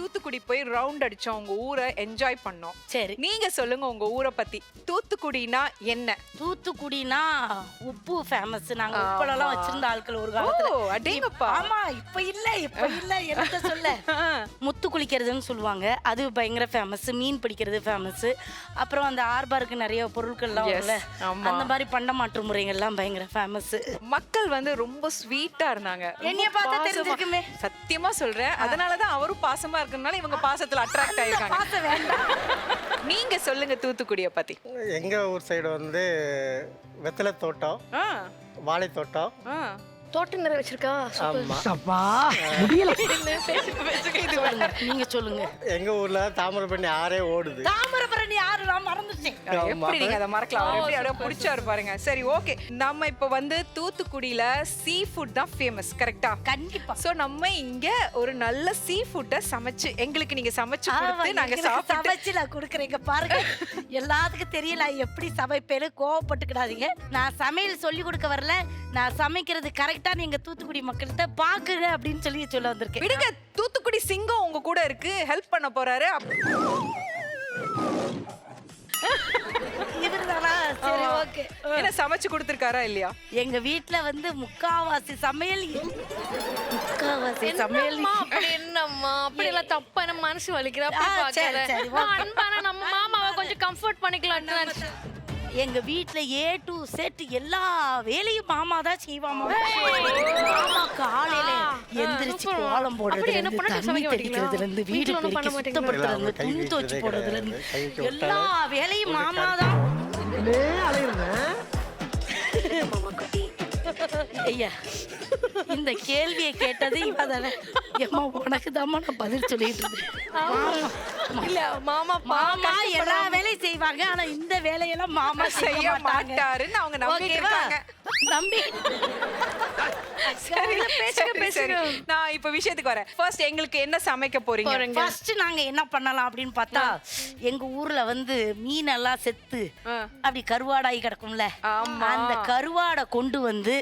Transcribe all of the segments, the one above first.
தூத்துக்குடி போய் ரவுண்ட் அடிச்சோம், உங்க ஊரை என்ஜாய் பண்ணோம். சரி, நீங்க சொல்லுங்க உங்க ஊரை பத்தி. தூத்துக்குடினா என்ன? தூத்துக்குடினா உப்பு ஃபேமஸ். நாங்க உப்பளெல்லாம் வச்சிருந்த ஆட்கள் ஒரு காலத்துல. அடேங்கப்பா. ஆமா, இப்ப இல்ல என்னத்த சொல்ல. முத்து குளிக்கிறதுன்னு சொல்லுவாங்க, அது பயங்கர ஃபேமஸ். மீன் பிடிக்கிறது ஃபேமஸ். அப்புறம் அந்த ஆர்பாருக்கு நிறைய பொருட்கள்லாம் வரும்ல, அந்த மாதிரி பண்டமாற்று முறைகள்லாம் பயங்கர ஃபேமஸ். மக்கள் வந்து ரொம்ப ஸ்வீட்டா இருந்தாங்க. என்னைய பார்த்தா தெரிஞ்சிருக்குமே. சத்தியமா சொல்றேன். அதனாலதான் அவரும் பாசமா இருக்கறனால இவங்க பாசத்துல அட்ராக்ட் ஆயிருக்காங்க. பாச வேண்டாம். நீங்க சொல்லுங்க தூத்துக்குடிய பத்தி. எங்க ஊர் சைடு வந்து வெத்தலை தோட்டம், வாழை தோட்டம், தோட்டம் நிறைய வச்சிருக்கா. ஆமா. நீங்க சொல்லுங்க. எங்க ஊர்ல தாமிரபரணி ஆறே ஓடுது. தாமிரபரணி ஆறு நான் மறந்துட்டேன். எப்படி நீங்க அதை மறக்கலாம்? அவர் எப்படி அப்படியே பிடிச்சாரு பாருங்க. சரி, ஓகே. நம்ம இப்ப வந்து தூத்துக்குடியில சீ ஃபுட் தான் ஃபேமஸ், கரெக்டா? கண்டிப்பா. சோ நம்ம இங்க ஒரு நல்ல சீ ஃபுட்டை சமைச்சு எங்களுக்கு நீங்க சமைச்சு கொடுத்து நாங்க சமைச்சு நான் கொடுக்குறேங்க பாருங்க. எல்லாத்துக்கும் தெரியல எப்படி சமைப்பேன்னு கோவப்பட்டுக்கிடாதீங்க. நான் சமையல் சொல்லி கொடுக்க வரல, நான் சமைக்கிறது கரெக்டா நீங்க தூத்துக்குடி மக்கள்கிட்ட பாக்குங்க அப்படின்னு சொல்லி சொல்ல வந்திருக்கேன். விடுங்க, தூத்துக்குடி சிங்கம் உங்க கூட இருக்கு, ஹெல்ப் பண்ண போறாரு. இவருதானா? சரி, ஓகே. என்ன சமைச்சு கொடுத்திருக்காரா இல்லையா? எங்க வீட்ல வந்து முக்காவாசி சமையல் என்னம்மா அப்படி எல்லாம் தப்பா நம்ம மனசு வலிக்கிற அன்பான நம்ம மாமாவை கொஞ்சம் கம்ஃபர்ட் பண்ணிக்கலாம். எங்க வீட்ல A to Z எல்லா வேலையும் மாமா தான் செய்வாமா. மாமா காலையில எந்திரிச்சு கோலம் போடுறதுல இருந்து, தண்ணி தெளிக்கிறதுல இருந்து, வீடு பெருக்கி சுத்தப்படுத்துறதுல இருந்து, துணி துவைச்சு போடுறதுல இருந்து எல்லா வேலையும் மாமா தான். ஐயா, இந்த கேள்வியை கேட்டது இவ தானே. ஏம்மா, உனக்கு தாம்மா நான் பதில் சொல்லிட்டு இருந்தேன். இல்ல மாமா மாமா எல்லா வேலையும் செய்வாங்க, ஆனா இந்த வேலையெல்லாம் மாமா செய்ய மாட்டாருன்னு அவங்க நம்பிட்டு இருக்காங்க. நம்பி சரி, நான் இப்ப விஷயத்துக்கு வரேன். ஃபர்ஸ்ட் எங்களுக்கு என்ன சமைக்க போறீங்க? ஃபர்ஸ்ட் நாங்க என்ன பண்ணலாம் அப்படின்னு பார்த்தா, எங்க ஊர்ல வந்து மீன் எல்லாம் செத்து அப்படி கருவாடாகி கிடக்கும்ல, அந்த கருவாடை கொண்டு வந்து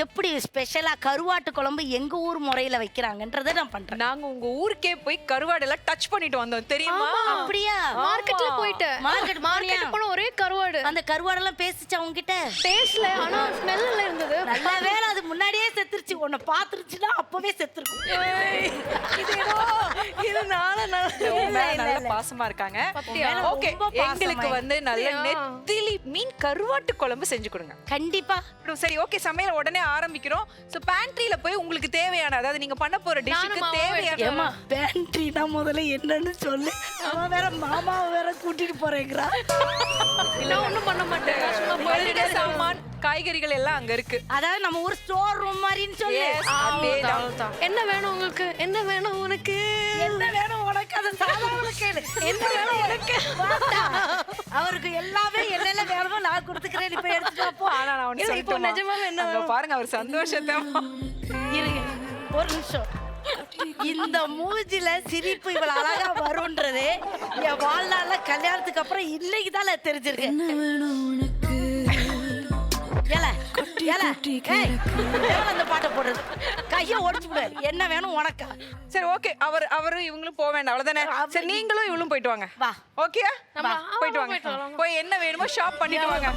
எப்படி ஸ்பெஷலா கருவாட்டு குழம்பு எங்க ஊர் முறையில வைக்கிறாங்கன்றதை நான் பண்றேன். நாங்க உங்க ஊருக்கே போய் கருவாடு எல்லாம் டச் பண்ணிட்டு வந்தோம், தெரியுமா? அப்படியா? மார்க்கெட்ல போயிட்டு மார்க்கெட் போன ஒரே கருவாடு. அந்த கருவாடெல்லாம் பேசிச்சா உங்ககிட்ட? டேஸ்ட்ல ஆனா ஸ்மெல்ல இருந்தது. நல்ல வேளை அது முன்னாடியே செத்துருச்சு. உன்னை பாத்துருச்சுன்னா அப்பவே செத்துருக்கும். நல்ல பாசமா இருக்காங்க. ஓகே, எங்களுக்கு வந்து நல்ல நெத்திலி மீன் கருவாட்டு குழம்பு செஞ்சு கொடுங்க. கண்டிப்பா. சரி, ஓகே. சமையல் உடனே ஆரம்பிக்கிறோம். சோ பேண்ட்ரியில போய் உங்களுக்கு தேவையான, அதாவது நீங்க பண்ண போற டிஷ்க்கு தேவையான பேண்ட்ரினா முதல்ல என்னன்னு சொல்லு. அவன் வேற மாமாவை வேற கூட்டிட்டு போறேங்கிறா. இல்ல ஒண்ணும் பண்ண மாட்டேன். மளிகை சாமான், காய்கறிகள் எல்லாம் அங்க இருக்கு. அதாவது நம்ம ஒரு ஸ்டோர் ரூம் மாதிரின்னு சொல்லு. என்ன வேணும் உங்களுக்கு? என்ன வேணும் உனக்கு? என்ன வேணும் உனக்கு? அது சாதாரண கேளு. என்ன வேணும் உனக்கு? அவருக்கு எல்லாமே என்னென்ன வேணுமோ நான் கொடுத்துக்கிறேன், இப்ப எடுத்துட்டு போ. ஆனா நான் ஒண்ணு சொல்லிட்டேன், நிஜமாவே என்ன பாருங்க அவர் சந்தோஷத்தை. இருங்க ஒரு நிமிஷம். இந்த மூஞ்சில சிரிப்பு இவ்வளவு அழகா வரும்ன்றதே என் வாழ்நாள்ல கல்யாணத்துக்கு அப்புறம் இன்னைக்கு தான் தெரிஞ்சிருக்கு. அந்த பாட்டை போடுறது கைய ஒடிச்சு விடு. என்ன வேணும் உனக்கு? சரி, ஓகே. அவரும் இவங்களும் போக வேண்டாம், அவ்வளவுதானே? சரி, நீங்களும் இவளும் போயிட்டு வாங்க. வா. ஓகே, போயிட்டு வாங்க. போய் என்ன வேணுமோ ஷாப் பண்ணிட்டு வாங்க.